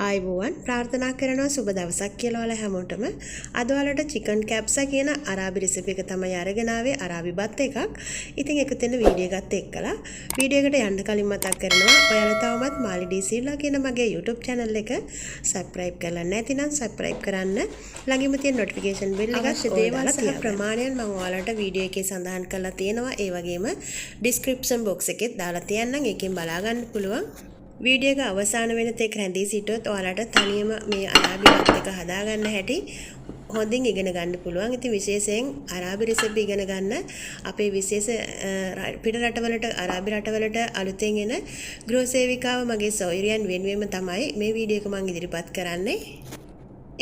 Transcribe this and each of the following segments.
ආයුබෝවන් ප්‍රාර්ථනා කරනවා සුබ දවසක් කියලා ඔයාලා හැමෝටම. අද ඔයාලට චිකන් කැප්සා කියන අරාබි රෙසිපි එක තමයි අරගෙන ආවේ අරාබි බත් එකක්. ඉතින් එකතු වෙන වීඩියෝ එකත් එක්කලා වීඩියෝ එකට යන්න කලින් මතක් කරනවා ඔයාලා තවමත් මාලී සිල්වා කියන මගේ YouTube channel එක subscribe කරලා නැතිනම් subscribe කරන්න. ළඟින්ම තියෙන notification bell එකත් දේවල් සහ ප්‍රමාණයන් මම ඔයාලට වීඩියෝ එකේ සඳහන් කරලා තියෙනවා. ඒ වගේම description box එකේ දාලා තියන්නම්. ඒකෙන් බලා ගන්න පුළුවන්. वीडियो का අවසාන වෙන තෙක් රැඳී සිටුවොත් ඔයාලට තනියම මේ අරාබි බත් එක හදා ගන්න හැටි හොඳින් ඉගෙන ගන්න පුළුවන්. ඉතින් විශේෂයෙන් අරාබි රෙසිපි ඉගෙන ගන්න අපේ විශේෂ පිට රටවලට අරාබි රටවලට අලුතෙන් එන ගෘහ සේවිකාව මගේ සොයරියන් වෙනුවෙන්ම තමයි මේ වීඩියෝ එක මම ඉදිරිපත් කරන්නේ.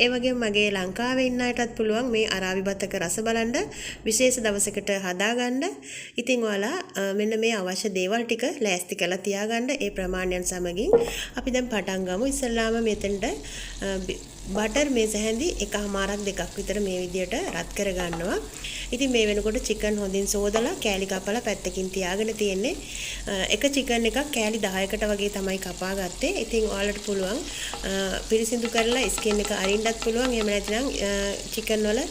ඒ වගේම මගේ ලංකාවේ ඉන්න අයටත් පුළුවන් මේ අරාබි බත් එක රස බලන්න විශේෂ දවසකට හදාගන්න. ඉතින් ඔයාලා මෙන්න මේ අවශ්‍ය දේවල් ටික ලෑස්ති කරලා තියාගන්න. ඒ ප්‍රමාණයන් සමගින් අපි දැන් පටන් ගමු. ඉස්සෙල්ලාම මෙතනට බටර් මේ සැහැඳි එකමාරක් දෙකක් විතර මේ විදියට රත් කර ගන්නවා. ඉතින් මේ වෙනකොට චිකන් හොඳින් සෝදලා කෑලි කපලා පැත්තකින් තියාගෙන තියෙන්නේ. එක චිකන් එකක් කෑලි 10කට වගේ තමයි කපා ගත්තේ. ඉතින් ඔයාලට පුළුවන් පිරිසිදු කරලා ස්කින් එක අරින්නත් පුළුවන්. එහෙම නැත්නම් චිකන් වල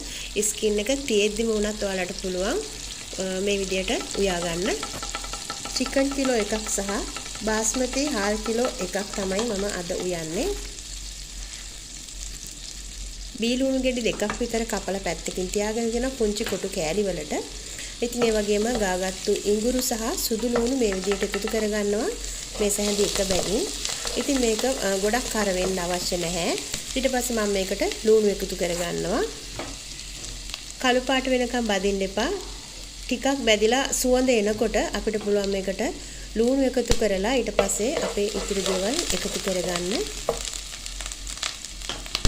ස්කින් එක තියෙද්දිම උනත් ඔයාලට පුළුවන් මේ විදියට උයා ගන්න. චිකන් කිලෝ එකක් සහ බාස්මති හාල් කිලෝ එකක් තමයි මම අද උයන්නේ. බීලුණු ගෙඩි දෙකක් විතර කපලා පැත්තකින් තියාගෙන දෙන පුංචි කොටු කෑලි වලට. ඉතින් ඒ වගේම ගාගත්තු ඉඟුරු සහ සුදු ලුණු මේ විදිහට එකතු කරගන්නවා මේ සැහැඳි එක බැගින්. ඉතින් මේක ගොඩක් කර වෙන්න අවශ්‍ය නැහැ. ඊට පස්සේ මම මේකට ලුණු එකතු කරගන්නවා. කළු පාට වෙනකම් බදින්න එපා. ටිකක් බැදිලා සුවඳ එනකොට අපිට පුළුවන් මේකට ලුණු එකතු කරලා ඊට පස්සේ අපේ ඉතිරි දේවල් එකතු කරගන්න.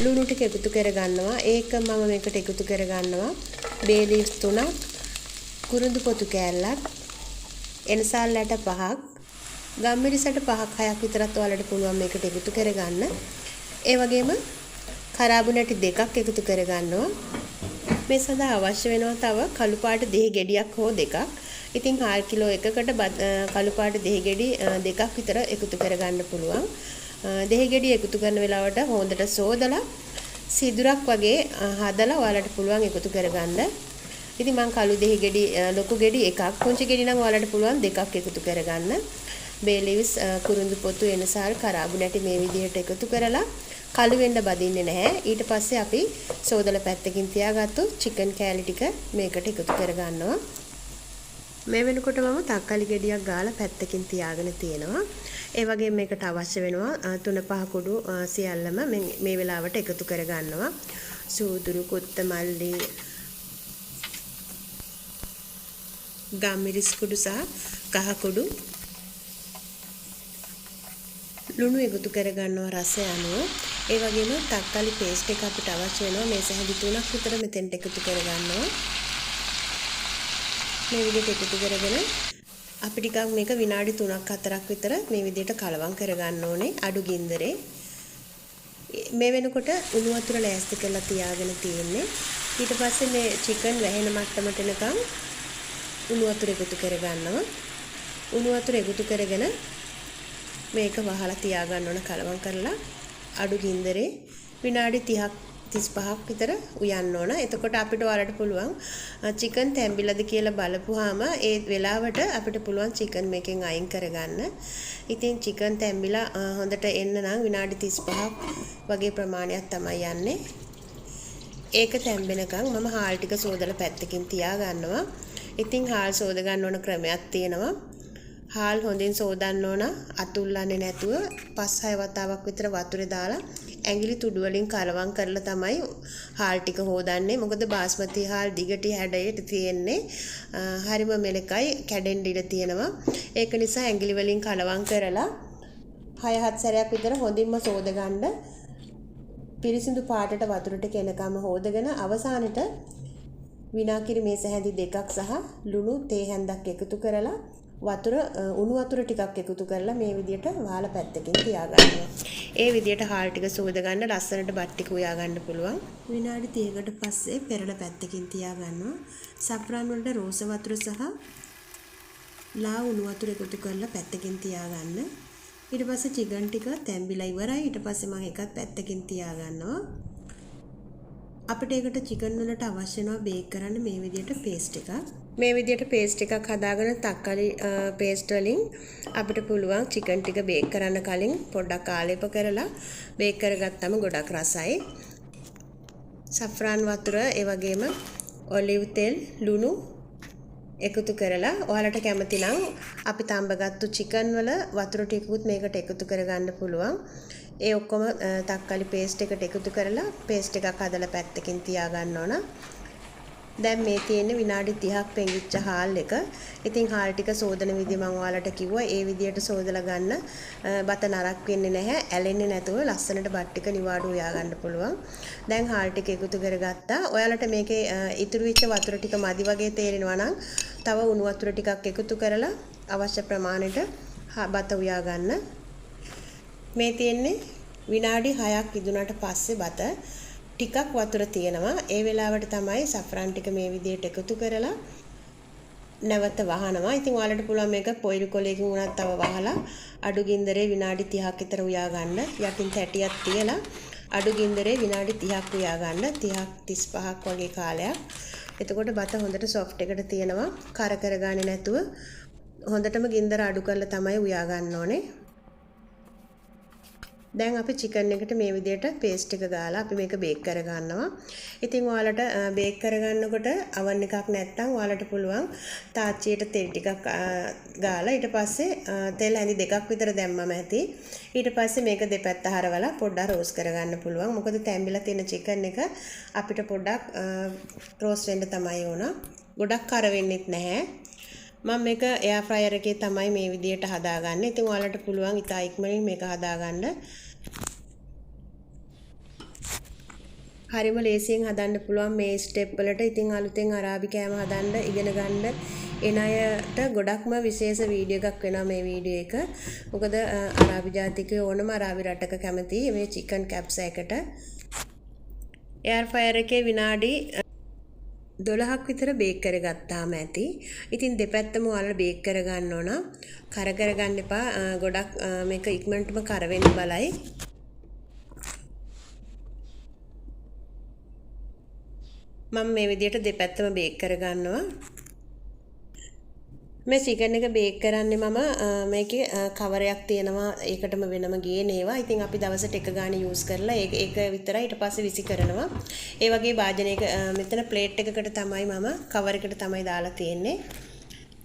ලුණු ටික එකතු කරගන්නවා. ඒක මම මේකට එකතු කරගන්නවා බේ ලීෆ්ස් 3ක්, කුරුඳු පොතු කෑල්ලක්, එනසල් ඇට 5ක්, ගම්මිරිසට 5ක් 6ක් විතරත් ඔයාලට පුළුවන් මේකට එකතු කරගන්න. ඒ වගේම කරාබු නැටි දෙකක් එකතු කරගන්නවා. මේ සඳහා අවශ්‍ය වෙනවා තව කළු පාට දෙහි ගෙඩියක් හෝ දෙකක්. ඉතින් 1 කිලෝ එකකට කළු පාට දෙහි ගෙඩි දෙකක් විතර එකතු කරගන්න පුළුවන්. දෙහි ගෙඩි එකතු කරන වෙලාවට හොඳට සෝදලා සිදුරක් වගේ හදලා ඔයාලට පුළුවන් එකතු කරගන්න. ඉතින් මම කළු දෙහි ගෙඩි ලොකු ගෙඩි එකක්, පුංචි ගෙඩි නම් ඔයාලට පුළුවන් දෙකක් එකතු කරගන්න. බේ ලීව්ස්, කුරුඳු පොතු, එනසල්, කරාබු නැටි මේ විදිහට එකතු කරලා කළු වෙන්න බදින්නේ නැහැ. ඊට පස්සේ අපි සෝදලා පැත්තකින් තියාගත්තු චිකන් කෑලි ටික මේකට එකතු කරගන්නවා. මේ වෙනකොට මම තක්කාලි ගෙඩියක් ගාලා පැත්තකින් තියාගෙන තියෙනවා. ඒ වගේම මේකට අවශ්‍ය වෙනවා 3-5 කුඩු සියල්ලම මේ වෙලාවට එකතු කරගන්නවා. සූදුරු, කොත්තමල්ලි, ගම්මිරිස් කුඩු සහ කහ කුඩු, ලුණු එකතු කරගන්නවා රසය අනුව. ඒ වගේම තක්කාලි පේස්ට් එක අපිට අවශ්‍ය වෙනවා. මේ සැහැඳි 3ක් විතර මෙතෙන්ට එකතු කරගන්නවා. මේ විදිහට එකතු කරගෙන අපි ටිකක් මේක විනාඩි 3-4ක් විතර මේ විදිහට කලවම් කරගන්න ඕනේ අඩු ගින්දරේ. මේ වෙනකොට උණු වතුර ලෑස්ති කරලා තියාගෙන තියෙන්නේ. ඊට පස්සේ මේ චිකන් වැහෙන මට්ටමට එනකම් උණු වතුර එකතු කරගන්නවා. උණු වතුර එකතු කරගෙන මේක වහලා තියාගන්න ඕන කලවම් කරලා අඩු ගින්දරේ විනාඩි 35ක් විතර උයන්න ඕන. එතකොට අපිට ඔයාලට පුළුවන් චිකන් තැඹිලාද කියලා බලපුවාම ඒ වෙලාවට අපිට පුළුවන් චිකන් මේකෙන් අයින් කරගන්න. ඉතින් චිකන් තැඹිලා හොඳට එන්න නම් විනාඩි 35ක් වගේ ප්‍රමාණයක් තමයි යන්නේ. ඒක තැඹෙනකන් මම හාල් ටික සෝදලා පැත්තකින් තියා ගන්නවා. ඉතින් හාල් සෝද ගන්න ඕන ක්‍රමයක් තියෙනවා. හාල් හොඳින් සෝදන්න ඕන අතුල්ලන්නේ නැතුව 5-6 වතාවක් විතර වතුරේ දාලා ඇඟිලි තුඩු වලින් කලවම් කරලා තමයි හාල් ටික හොදන්නේ. මොකද බාස්මති හාල් දිගටි හැඩයට තියෙන්නේ. හරිම මෙලකයි කැඩෙන්න ඉඩ තියෙනවා. ඒක නිසා ඇඟිලි වලින් කලවම් කරලා 6-7 සැරයක් විතර හොඳින්ම සෝද ගන්න. පිරිසිදු පාටට වතුරට කෙනකම හොදගෙන අවසානට විනාකිරි මේ සැහැඳි දෙකක් සහ ලුණු තේ හැන්දක් එකතු කරලා උණු වතුර ටිකක් එකතු කරලා මේ විදියට වහලා පැත්තකින් තියාගන්නවා. ඒ විදියට හාල් ටික සෝද ගන්න ලස්සනට බත් ටික උයා ගන්න පුළුවන්. විනාඩි 30කට පස්සේ පෙරලා පැත්තකින් තියාගන්නවා. සප්‍රාන් වලට රෝස වතුර සහ ලා උණු වතුර එකතු කරලා පැත්තකින් තියාගන්න. ඊට පස්සේ චිකන් ටික තැම්බිලා ඉවරයි. ඊට පස්සේ මම එකත් පැත්තකින් තියා ගන්නවා. අපිට ඒකට චිකන් වලට අවශ්‍ය වෙනවා බේක් කරන්න මේ විදිහට පේස්ට් එකක්. මේ විදිහට පේස්ට් එකක් හදාගෙන තක්කාලි පේස්ට් වලින් අපිට පුළුවන් චිකන් ටික බේක් කරන්න කලින් පොඩ්ඩක් ආලේප කරලා බේක් කරගත්තම ගොඩක් රසයි. සෆ්රාන් වතුර ඒ වගේම ඔලිව් තෙල් ලුණු එකතු කරලා ඔයාලට කැමති නම් අපි තඹගත්තු චිකන් වල වතුර ටිකකුත් මේකට එකතු කරගන්න පුළුවන්. ඒ ඔක්කොම තක්කාලි පේස්ට් එකට එකතු කරලා පේස්ට් එකක් හදලා පැත්තකින් තියා ගන්න ඕන. දැන් මේ තියෙන්නේ විනාඩි 30ක් පෙඟිච්ච හාල් එක. ඉතින් හාල් ටික සෝදන විදිය මම ඔයාලට කිව්වා. ඒ විදියට සෝදලා ගන්න බත නරක් වෙන්නේ නැහැ. ඇලෙන්නේ නැතුව ලස්සනට බත් ටික නිවාඩු උයා ගන්න පුළුවන්. දැන් හාල් ටික එකතු කරගත්තා. ඔයාලට මේකේ ඉතුරු වෙච්ච වතුර ටික මදි වගේ තේරෙනවා නම් තව උණු වතුර ටිකක් එකතු කරලා අවශ්‍ය ප්‍රමාණයට බත උයා ගන්න. මේ තියෙන්නේ විනාඩි 6ක් ඉදුණාට පස්සේ බත ටිකක් වතුර තියෙනවා. ඒ වෙලාවට තමයි සෆ්රාන් ටික මේ විදිහට එකතු කරලා නැවත වහනවා. ඉතින් ඔයාලට පුළුවන් මේක පොයිල් කොලයකින් උනත් තව වහලා අඩු ගින්දරේ විනාඩි 30ක් විතර උයා ගන්න. යටින් තැටියක් තියලා අඩු ගින්දරේ විනාඩි 30ක් උයා ගන්න. 30ක් 35ක් වගේ කාලයක්. එතකොට බත හොඳට සොෆ්ට් එකට තියෙනවා. කර කරගන්නේ නැතුව හොඳටම ගින්දර අඩු කරලා තමයි උයා ගන්න ඕනේ. දැන් අපි චිකන් එකට මේ විදිහට පේස්ට් එක ගාලා අපි මේක බේක් කර ගන්නවා. ඉතින් ඔයාලට බේක් කරගන්නකොට අවන් එකක් නැත්නම් ඔයාලට පුළුවන් තාච්චියට තෙල් ටිකක් ගාලා ඊට පස්සේ තෙල් ඇඳි දෙකක් විතර දැම්මම ඇති. ඊට පස්සේ මේක දෙපැත්ත හරවලා පොඩ්ඩක් රෝස්ට් කරගන්න පුළුවන්. මොකද තැම්බිලා තියෙන චිකන් එක අපිට පොඩ්ඩක් රෝස්ට් වෙන්න තමයි ඕන. ගොඩක් කර වෙන්නෙත් නැහැ. මම මේක එයාර් ෆ්‍රයර් එකේ තමයි මේ විදිහට හදාගන්නේ. ඉතින් ඔයාලට පුළුවන් ඉතා ඉක්මනින් මේක හදාගන්න. හරිම ලේසියෙන් හදන්න පුළුවන් මේ ස්ටෙප් වලට. ඉතින් අලුතෙන් අරාබි කෑම හදන්න ඉගෙන ගන්න එන අයට ගොඩක්ම විශේෂ වීඩියෝ එකක් වෙනවා මේ වීඩියෝ එක. මොකද අරාබි ජාතිකයෝ ඕනම අරාබි රටක කැමති මේ චිකන් කැප්සා එකට. එයාර් ෆ්‍රයර් එකේ විනාඩි 12ක් විතර බේක් කරගත්තාම ඇති. ඉතින් දෙපැත්තම ඔයාලා බේක් කරගන්න ඕන. කර කරගන්න එපා. ගොඩක් මේක ඉක්මනටම කර වෙන්න බලයි. මම මේ විදිහට දෙපැත්තම බේක් කරගන්නවා. මේ චිකන් එක බේක් කරන්නේ මම මේකේ කවරයක් තියෙනවා ඒකටම වෙනම ගේන ඒවා. ඉතින් අපි දවසට එක ගාන යූස් කරලා ඒක විතරයි ඊට පස්සේ විසි කරනවා. ඒ වගේ භාජනයක මෙතන ප්ලේට් එකකට තමයි මම කවර් එකට තමයි දාලා තියෙන්නේ.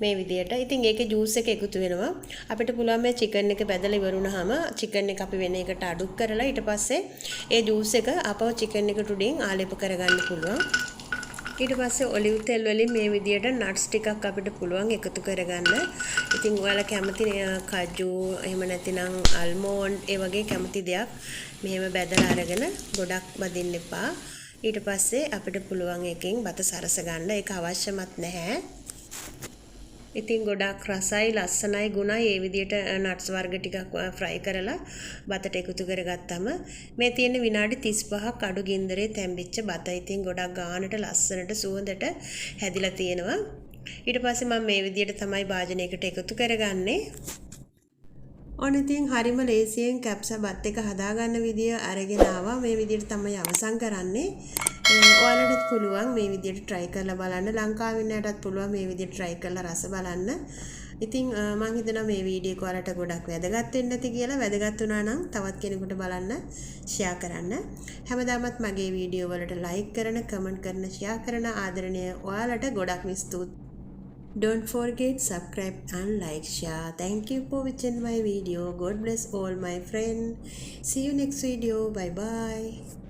මේ විදියට. ඉතින් ඒකේ ජූස් එක එකතු වෙනවා. අපිට පුළුවන් මේ චිකන් එක බැදලා ඉවරුනහම චිකන් එක අපි වෙන එකට අඩු කරලා ඊට පස්සේ ඒ ජූස් එක අපව චිකන් එකට උඩින් ආලේප කරගන්න පුළුවන්. ඊට පස්සේ ඔලිව් තෙල් වලින් මේ විදියට නට්ස් ටිකක් අපිට පුළුවන් එකතු කරගන්න. ඉතින් ඔයාලා කැමති කජු එහෙම නැතිනම් අල්මෝන්ඩ් ඒ වගේ කැමති දෙයක් මෙහෙම බැදලා අරගෙන ගොඩක් බදින්න එපා. ඊට පස්සේ අපිට පුළුවන් එකෙන් බත සරස ගන්න. ඒක අවශ්‍යමත් නැහැ. ඉතින් ගොඩක් රසයි ලස්සනයි ගුණයි ඒ විදිහට නට්ස් වර්ග ටිකක් ෆ්‍රයි කරලා බතට එකතු කරගත්තම මේ තියෙන විනාඩි 35ක් අඩු ගින්දරේ තැම්බිච්ච බත. ඉතින් ගොඩක් ගානට ලස්සනට සුවඳට හැදිලා තියෙනවා. ඊට පස්සේ මම මේ විදිහට තමයි භාජනයකට එකතු කරගන්නේ. ඔන්න ඉතින් හරිම ලේසියෙන් කැප්සා බත් එක හදාගන්න විදිය අරගෙන ආවා. මේ විදිහට තමයි අවසන් කරන්නේ. ඔයාලටත් පුළුවන් මේ විදිහට try කරලා බලන්න. ලංකාවේ ඉන්නයටත් පුළුවන් මේ විදිහට try කරලා රස බලන්න. ඉතින් මම හිතනවා මේ වීඩියෝ එක ඔයාලට ගොඩක් වැදගත් වෙන්න ඇති කියලා. වැදගත් වුණා නම් තවත් කෙනෙකුට බලන්න share කරන්න. හැමදාමත් මගේ වීඩියෝ වලට like කරන, comment කරන, share කරන ආදරණීය ඔයාලට ගොඩක් ස්තුතියි. Don't forget subscribe and like share. Thank you for watching my video. God bless all my friends. See you next video. Bye bye.